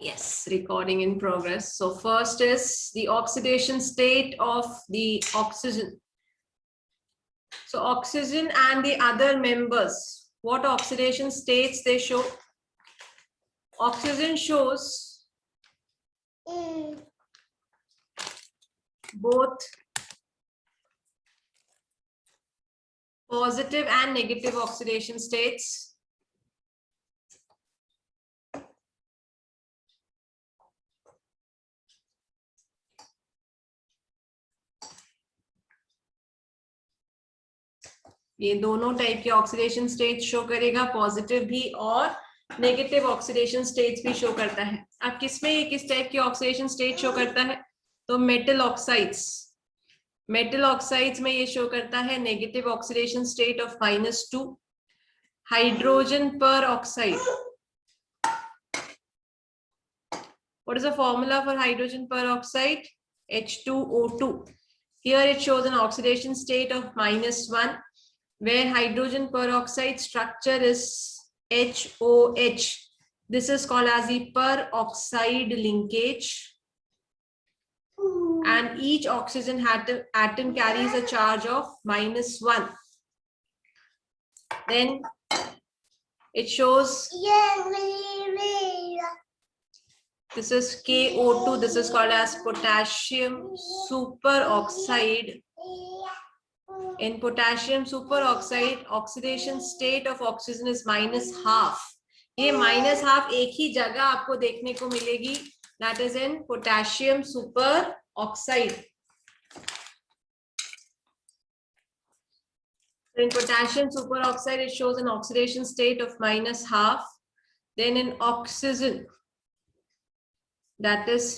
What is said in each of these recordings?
Yes, recording in progress. So first is the oxidation state of the oxygen. So oxygen and the other members, what oxidation states they show? Oxygen shows both positive and negative oxidation states. ये दोनों type के oxidation state show करेगा, positive भी और negative oxidation states भी show करता है। अब किसमें ये किस टाइप के ऑक्सीडेशन स्टेट शो करता है? तो मेटल ऑक्साइड्स, मेटल ऑक्साइड्स में ये शो करता है negative oxidation state of -2। Hydrogen पर oxide, what is the formula for hydrogen peroxide? H2O2. Here it shows an oxidation state of -1, where hydrogen peroxide structure is HOH. This is called as the peroxide linkage. And each oxygen atom carries a charge of -1. Then it shows this is KO2. This is called as potassium superoxide. In potassium superoxide, oxidation state of oxygen is -1/2. ये -1/2 एक ही जगह आपको देखने को मिलेगी, that is in potassium superoxide. In potassium superoxide, it shows an oxidation state of -1/2. Then in oxygen, that is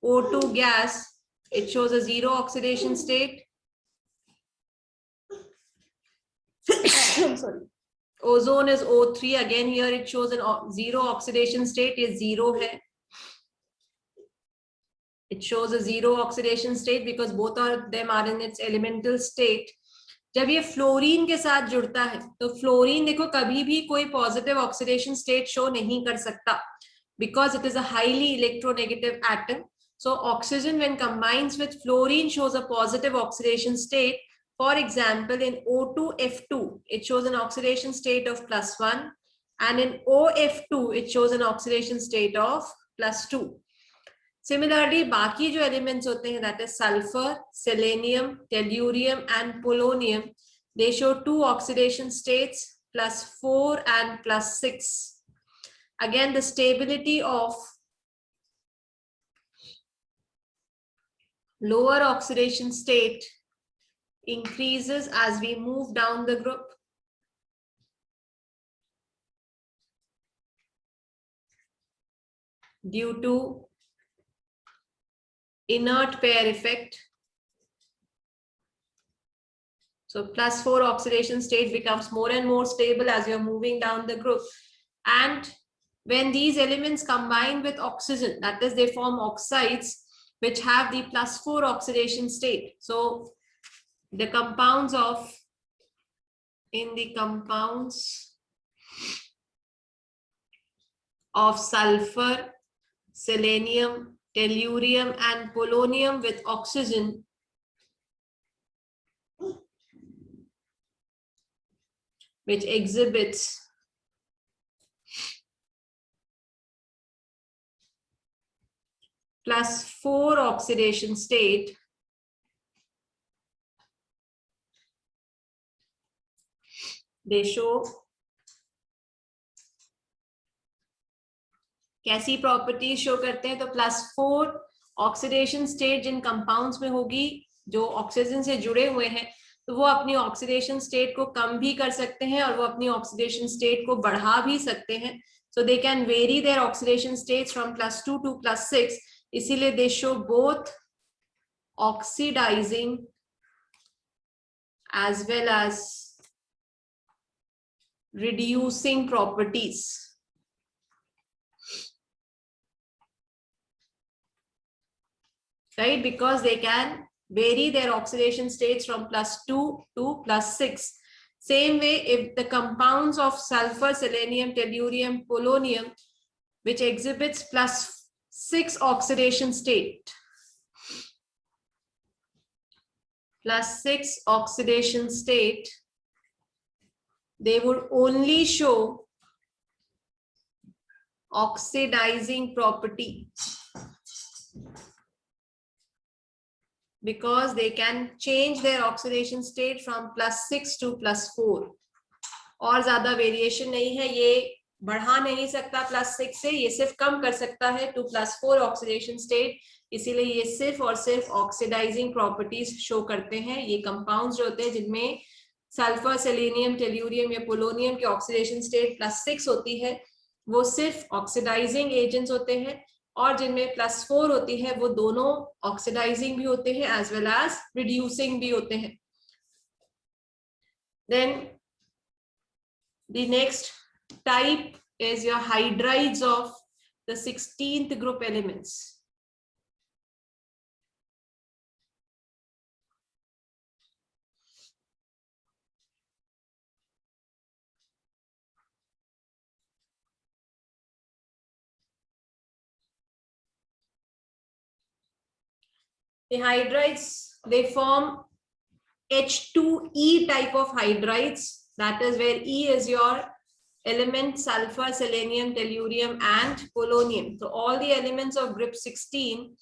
O2 gas, it shows a 0 oxidation state. I'm sorry. Ozone is O3. Again, here it shows an 0 oxidation state. Is 0 hai. It shows a 0 oxidation state because both of them are in its elemental state. जब ये fluorine के साथ जुड़ता है तो fluorine देखो कभी भी कोई पॉजिटिव ऑक्सीडेशन स्टेट शो नहीं कर सकता, because it is a highly electronegative atom. So oxygen when combines with fluorine shows a positive oxidation state. For example, in O2F2, it shows an oxidation state of +1, and in OF2, it shows an oxidation state of +2. Similarly, बाकी जो elements होते हैं, that is sulfur, selenium, tellurium, and polonium, they show 2 oxidation states, +4 and +6. Again, the stability of lower oxidation state increases as we move down the group. Due to inert pair effect. So +4 oxidation state becomes more and more stable as you're moving down the group. And when these elements combine with oxygen, that is, they form oxides which have the +4 oxidation state. So the compounds in the compounds of sulfur, selenium, tellurium, and polonium with oxygen which exhibits +4 oxidation state, they show कैसी properties show करते हैं? तो +4 oxidation state जिन compounds में होगी जो oxygen से जुड़े हुए हैं, तो वो अपनी ऑक्सीडेशन स्टेट को कम भी कर सकते हैं और वो अपनी ऑक्सीडेशन स्टेट को बढ़ा भी सकते हैं. So they can vary their oxidation states from +2 to +6. इसीलिए they show both oxidising as well as reducing properties. Right, because they can vary their oxidation states from +2 to +6. Same way, if the compounds of sulfur, selenium, tellurium, polonium which exhibits +6 oxidation state. +6 oxidation state, they would only show oxidizing property because they can change their oxidation state from +6 to +4. और ज्यादा variation नहीं है, ये बढ़ा नहीं सकता +6 से, ये सिर्फ कम कर सकता है to +4 ऑक्सीडेशन स्टेट, इसीलिए ये सिर्फ और सिर्फ ऑक्सीडाइजिंग प्रॉपर्टीज शो करते हैं। ये कंपाउंड्स जो होते हैं जिनमें सल्फर, सेलेनियम, टेल्यूरियम या पोलोनियम की ऑक्सीडेशन स्टेट +6 होती है, वो सिर्फ ऑक्सीडाइजिंग एजेंट्स होते हैं, और जिनमें +4 होती है वो दोनों ऑक्सीडाइजिंग भी होते हैं एज वेल एज रिड्यूसिंग भी होते हैं। Then the next type is your hydrides of the 16th group elements. The hydrides, they form H2E type of hydrides. That is where E is your element sulfur, selenium, tellurium and polonium. So all the elements of group 16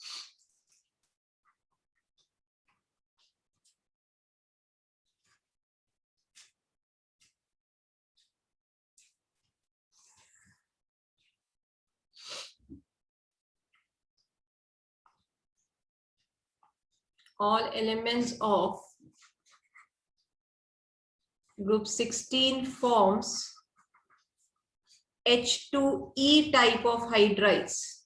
all elements of group 16 forms H2E type of hydrides.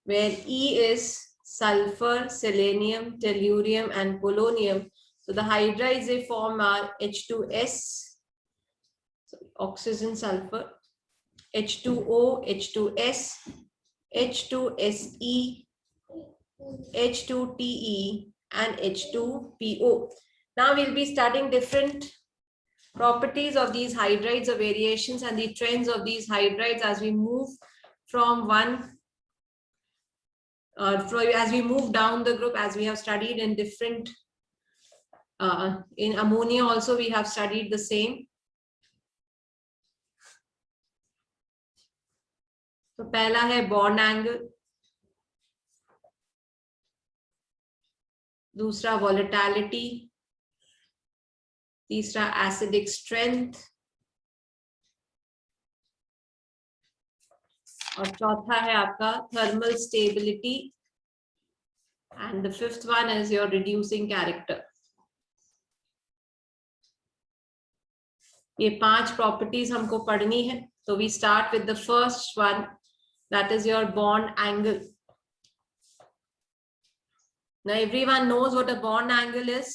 Where E is sulfur, selenium, tellurium and polonium. So the hydrides they form are H2S, so oxygen sulfur, H2O, H2S, H2SE, H2TE and H2PO. Now we'll be studying different properties of these hydrides, of variations and the trends of these hydrides as we move from as we move down the group, as we have studied in different, in ammonia also we have studied the same. तो पहला है bond angle, दूसरा volatility, तीसरा acidic strength और चौथा है आपका thermal stability and the fifth one is your reducing character. ये 5 प्रॉपर्टीज हमको पढ़नी है, तो we start with the first one, that is your bond angle. Now everyone knows what a bond angle is.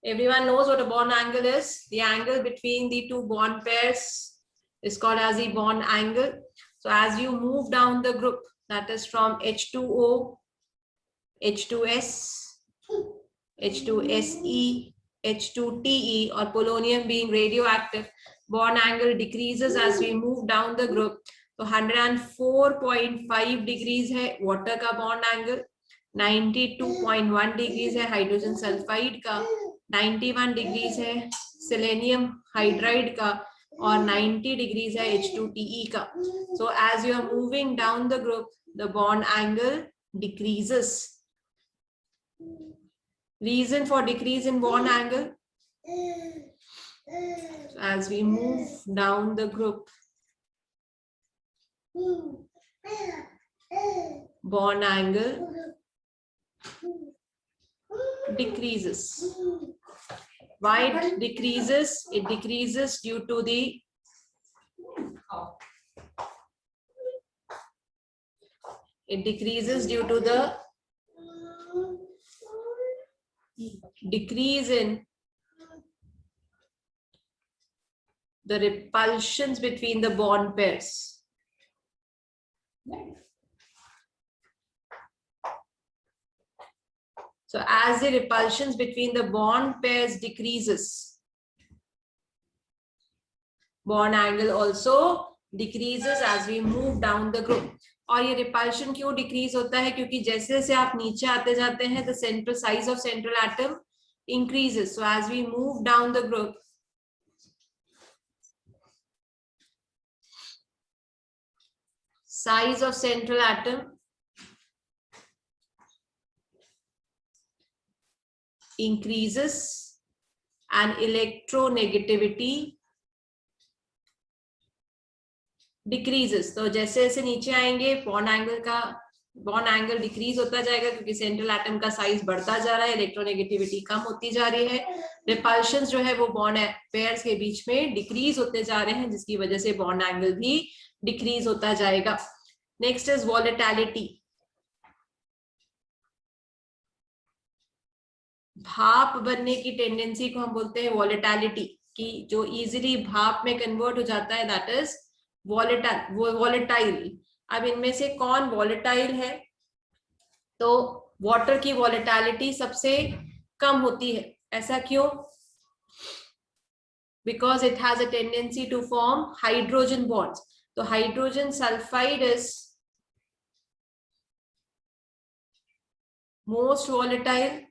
Everyone knows what a bond angle is. The angle between the two bond pairs is called as the bond angle. So as you move down the group, that is from H2O, H2S, H2SE, H2TE or polonium being radioactive, bond angle decreases as we move down the group. तो 104.5 degrees है water का bond angle, 92.1 degrees है hydrogen sulphide का, 91 degrees है selenium hydride का और 90 degrees है H2TE का. So as you are moving down the group, the bond angle decreases. Reason for decrease in bond angle? As we move down the group, bond angle decreases. Why it decreases? It decreases due to the decrease in the repulsions between the bond pairs. So as the repulsions between the bond pairs decreases, bond angle also decreases as we move down the group. और ये repulsion क्यों decrease होता है? क्योंकि जैसे जैसे आप नीचे आते जाते हैं, the central size of central atom increases. So as we move down the group, size of central atom increases and electronegativity decreases. तो जैसे जैसे नीचे आएंगे बॉन्ड एंगल डिक्रीज होता जाएगा, क्योंकि सेंट्रल एटम का साइज बढ़ता जा रहा है, इलेक्ट्रोनेगेटिविटी कम होती जा रही है, रिपल्शंस जो है वो बॉन्ड पेयर्स के बीच में डिक्रीज होते जा रहे हैं, जिसकी वजह से बॉन्ड एंगल भी डिक्रीज होता जाएगा. Next is volatility. भाप बनने की टेंडेंसी को हम बोलते हैं वॉलेटिलिटी, कि जो इजीली भाप में कन्वर्ट हो जाता है, दैट इज वॉलेटाइल. अब इनमें से कौन वॉलेटाइल है? तो वाटर की वॉलेटिलिटी सबसे कम होती है. ऐसा क्यों? Because it has a tendency to form hydrogen bonds. तो hydrogen sulphide is most volatile,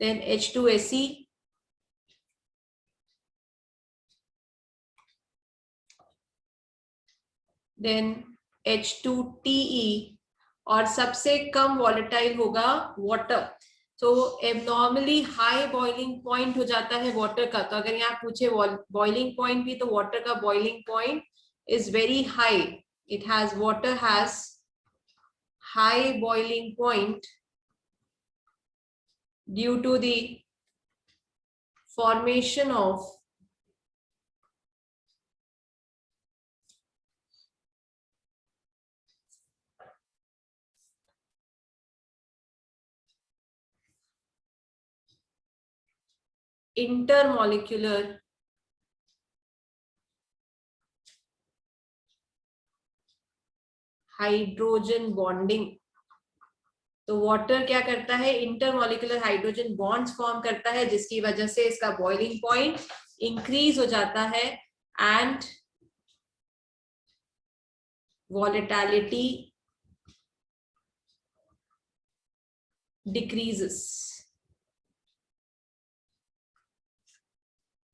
then H2SE, then H2TE, और सबसे कम वॉलेटाइल होगा वाटर. तो एबनॉर्मली हाई बॉइलिंग पॉइंट हो जाता है वाटर का. तो अगर यहाँ पूछे बॉइलिंग पॉइंट भी, तो वाटर का boiling point is very high. Water has high boiling point due to the formation of intermolecular hydrogen bonding. तो वाटर क्या करता है? इंटरमॉलिक्यूलर हाइड्रोजन बॉन्ड्स फॉर्म करता है, जिसकी वजह से इसका बॉइलिंग पॉइंट इंक्रीज हो जाता है एंड वॉलेटिलिटी डिक्रीजेस.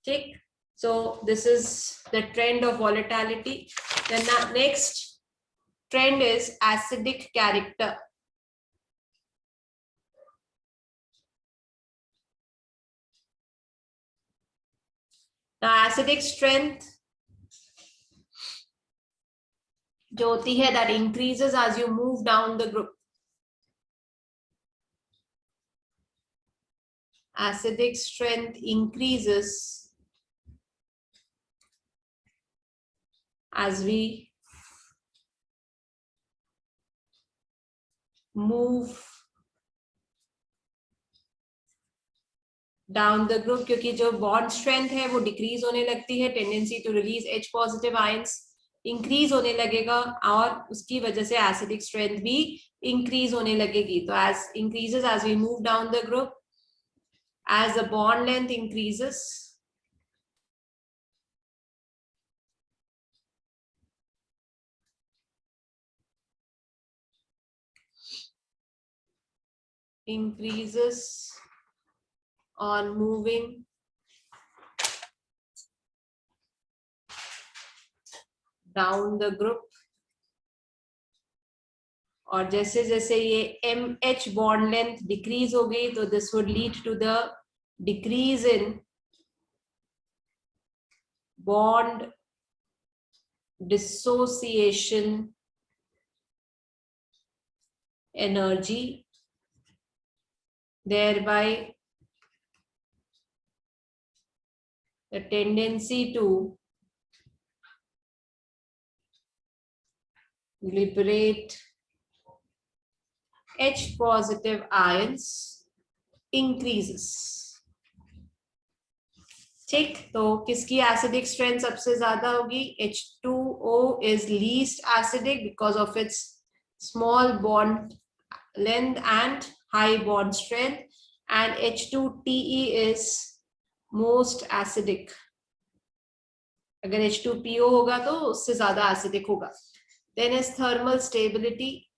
ठीक. So this is the trend of volatility. The next trend is acidic character. Now acidic strength जो होती है, that increases as you move down the group. Acidic strength increases as we move down the group, क्योंकि जो bond strength है वो decrease होने लगती है. Tendency to release H positive ions increase होने लगेगा, और उसकी वजह से एसिडिक स्ट्रेंथ भी इंक्रीज होने लगेगी. तो as increases as we move down the group, as the bond length increases, on moving down the group. और जैसे जैसे ये MH बॉन्ड लेंथ डिक्रीज हो गई, तो this would lead to the decrease in bond dissociation energy, thereby the tendency to liberate H positive ions increases. ठीक. तो किसकी एसिडिक स्ट्रेंथ सबसे ज्यादा होगी? H2O is least acidic because of its small bond length and high bond strength. and H2TE is most acidic. अगर H2PO होगा तो उससे ज्यादा एसिडिक होगा. Then is thermal stability.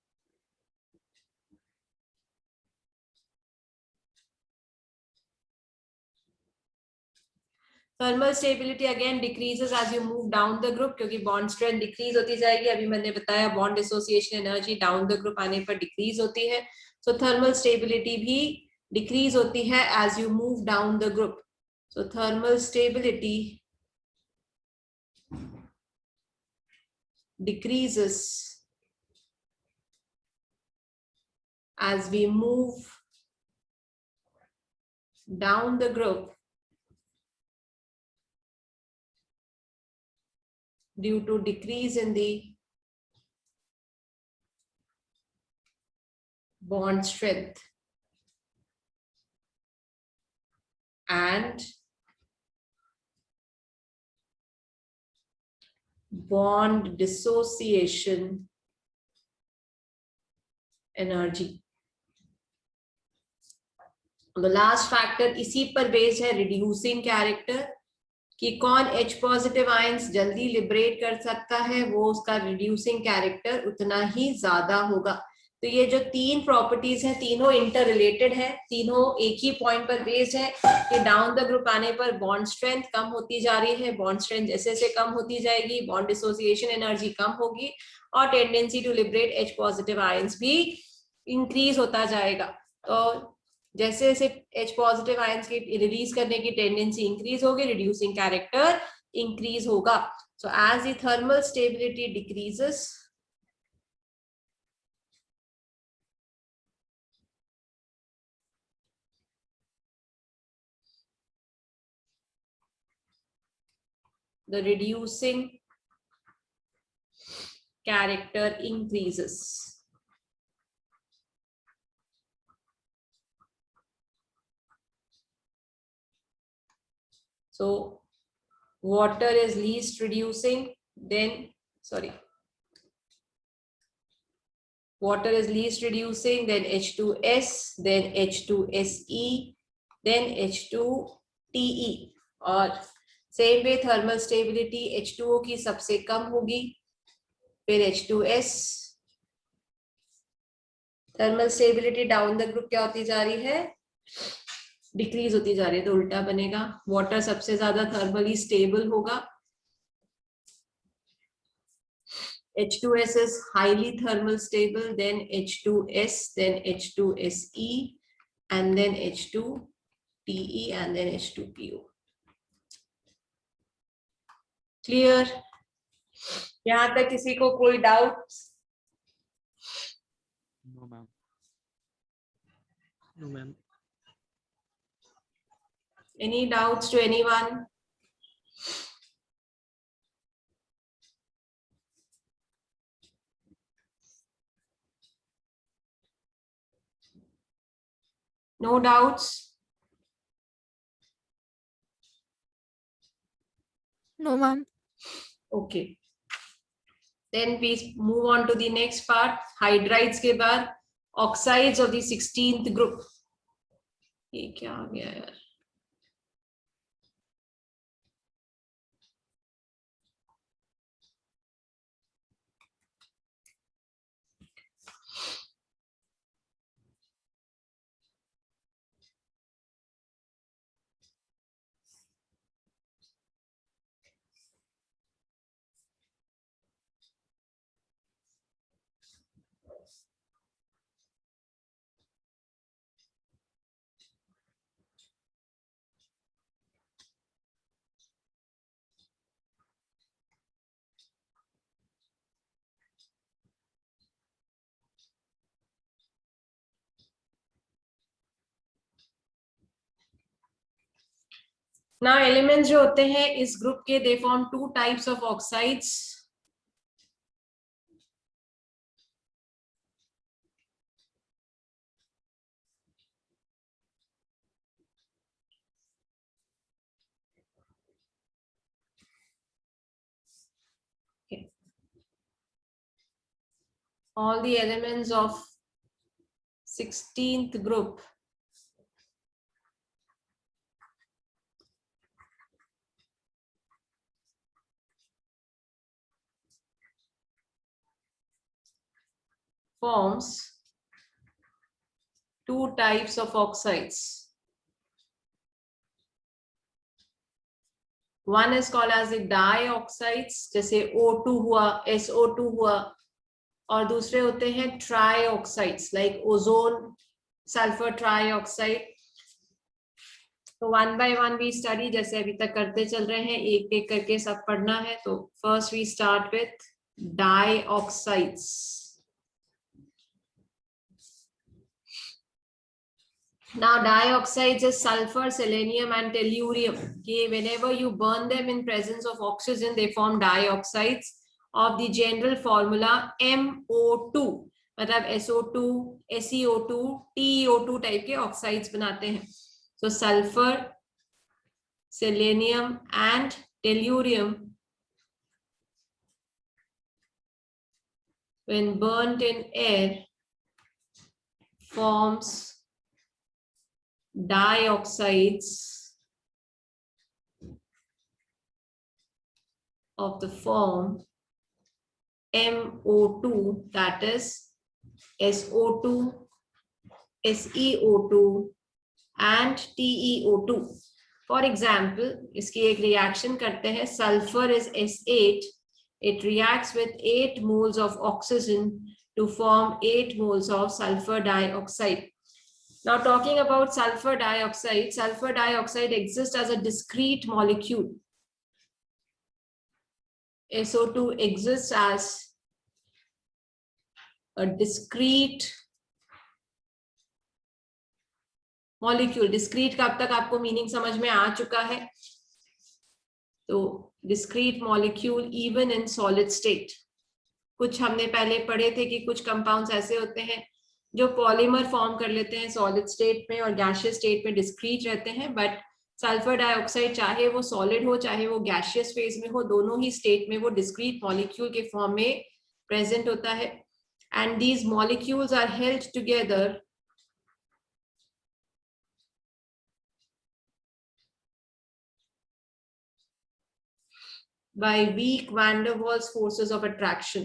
Thermal stability again decreases as you move down the group, क्योंकि bond strength decrease होती जाएगी. अभी मैंने बताया bond dissociation energy down the group आने पर decrease होती है. So thermal stability भी decrease होती है as you move down the group. So thermal stability decreases as we move down the group due to decrease in the bond strength and bond dissociation energy. The last factor इसी पर based है, reducing character, कि कौन H positive ions जल्दी liberate कर सकता है, वो उसका रिड्यूसिंग कैरेक्टर उतना ही ज्यादा होगा. तो ये जो तीन प्रॉपर्टीज हैं तीनों इंटर रिलेटेड है, तीनों एक ही पॉइंट पर बेस्ड है कि डाउन द ग्रुप आने पर बॉन्ड स्ट्रेंथ कम होती जा रही है. बॉन्ड स्ट्रेंथ जैसे जैसे कम होती जाएगी बॉन्ड डिसोसिएशन एनर्जी कम होगी और tendency to liberate H positive ions भी इंक्रीज होता जाएगा. तो जैसे जैसे H पॉजिटिव आयंस की रिलीज करने की टेंडेंसी इंक्रीज होगी, रिड्यूसिंग कैरेक्टर इंक्रीज होगा. So as the thermal stability decreases, the reducing character increases. So water is least reducing, then water is least reducing, then H2S, then H2SE, then H2TE. और same way thermal stability H2O की सबसे कम होगी, फिर H2S. Thermal stability down the group क्या होती जा रही है, डिक्रीज होती जा रही है, तो उल्टा बनेगा. वाटर सबसे ज्यादा थर्मली स्टेबल होगा. H2S is highly thermal stable, then H2S, then H2SE, and then H2TE, and then H2PO. Clear? यहाँ तक किसी को कोई doubt? No, ma'am. No, ma'am. Any doubts to anyone? No doubts? No, ma'am. Okay. Then please move on to the next part. Hydrides के बाद oxides of the 16th group. ये क्या आ गया यार? Now elements जो होते हैं इस ग्रुप के, they form two types of oxides. Okay. All the elements of 16th group forms two types of oxides. One is called as the dioxides, जैसे O2 हुआ, SO2 हुआ, और दूसरे होते हैं trioxides like ozone, sulphur trioxide. तो one by one we study, जैसे अभी तक करते चल रहे हैं, एक एक करके सब पढ़ना है. तो first we start with dioxides. Now dioxides is sulfur, selenium and tellurium. Okay, whenever you burn them in presence of oxygen, they form dioxides of the general formula MO2. मतलब SO2, SeO2, TeO2 टाइप के oxides बनाते हैं. So sulfur, selenium and tellurium, when burnt in air, forms dioxides of the form MO2, that is SO2, SeO2 and TeO2. For example, इसकी एक reaction करते हैं. Sulfur is S8. It reacts with 8 moles of oxygen to form 8 moles of sulfur dioxide. Now talking about sulfur dioxide exists as a discrete molecule. SO2 exists as a discrete molecule. Discrete का अब तक आपको meaning समझ में आ चुका है. तो discrete molecule even in solid state. कुछ हमने पहले पढ़े थे कि कुछ कंपाउंड्स ऐसे होते हैं जो पॉलीमर फॉर्म कर लेते हैं सॉलिड स्टेट में और गैसियस स्टेट में डिस्क्रीट रहते हैं. बट सल्फर डाइऑक्साइड चाहे वो सॉलिड हो चाहे वो गैसियस फेज में हो, दोनों ही स्टेट में वो डिस्क्रीट मॉलिक्यूल के फॉर्म में प्रेजेंट होता है. And these molecules are held together by weak van der Waals forces of attraction.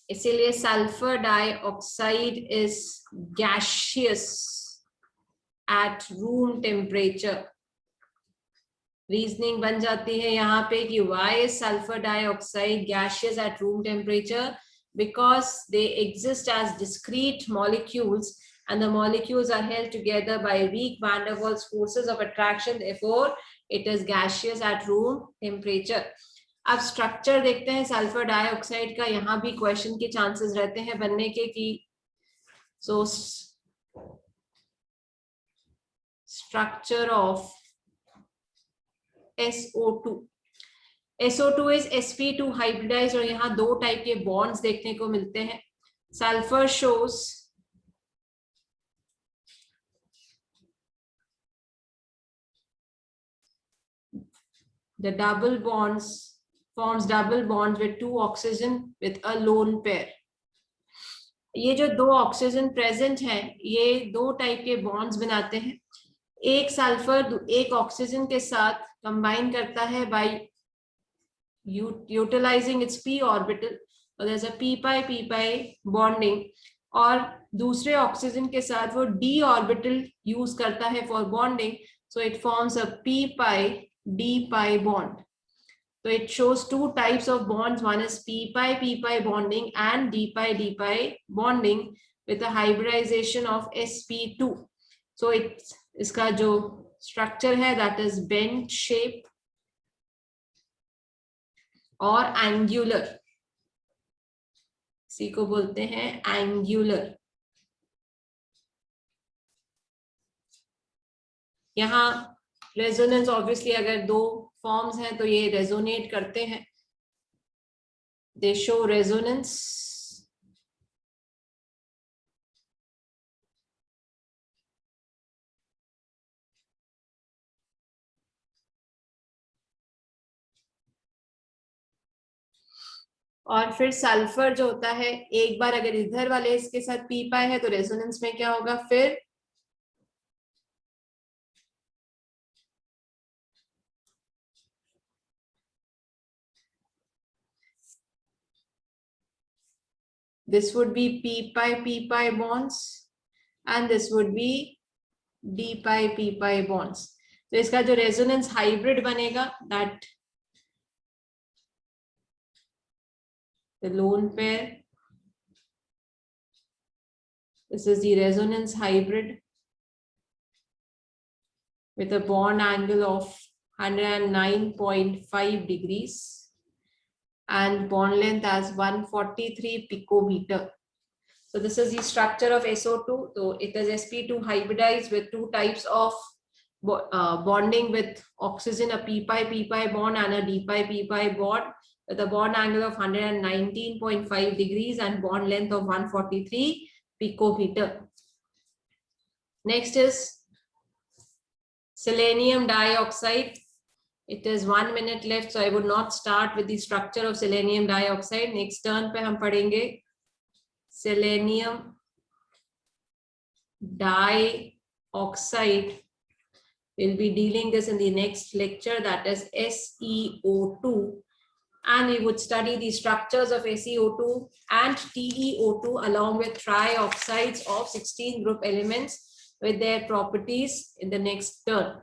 इसीलिए sulphur dioxide is gaseous at room temperature. Reasoning बन जाती है यहाँ पे कि why is sulfur dioxide gaseous at room temperature? Because they exist as discrete molecules and the molecules are held together by weak van der Waals forces of attraction. Therefore, it is gaseous at room temperature. अब structure देखते हैं sulphur dioxide का. यहाँ भी question के chances रहते हैं बनने के कि so structure of SO2. SO2 is sp2 hybridized और यहाँ दो टाइप के बॉन्ड्स देखने को मिलते हैं. Sulphur shows the double bonds, forms double bonds with 2 oxygen with a lone pair. ये जो दो ऑक्सीजन प्रेजेंट हैं ये दो टाइप के बॉन्ड्स बनाते हैं. एक सल्फर एक ऑक्सीजन के साथ कंबाइन करता है by utilising its p orbital, और there is a p pi bonding, और दूसरे ऑक्सीजन के साथ वो d ऑर्बिटल यूज करता है for bonding. So it forms a p pi d pi bond. So it shows two types of bonds. One is p pi bonding and d pi bonding with a hybridization of sp2. So it's इसका जो structure है that is bent shape और angular. इसी को बोलते हैं angular. यहाँ resonance obviously अगर दो फॉर्म्स हैं तो ये रेजोनेट करते हैं. दे शो रेजोनेंस. और फिर सल्फर जो होता है, एक बार अगर इधर वाले इसके साथ पी पाए है तो रेजोनेंस में क्या होगा, फिर this would be p pi bonds and this would be d pi bonds. तो इसका जो रेजोनेंस हाइब्रिड बनेगा, that the lone pair, this is the resonance hybrid with a bond angle of 109.5 degrees and bond length as 143 picometer. So this is the structure of SO2. So it is sp2 hybridized with two types of bonding with oxygen, a p pi bond and a d pi bond with a bond angle of 119.5 degrees and bond length of 143 picometer. Next is selenium dioxide. It is 1 minute left, so I would not start with the structure of selenium dioxide. Next turn पे हम पढ़ेंगे selenium dioxide. We'll be dealing this in the next lecture, that is SeO2, and we would study the structures of SeO2 and TeO2 along with trioxides of 16 group elements with their properties in the next turn.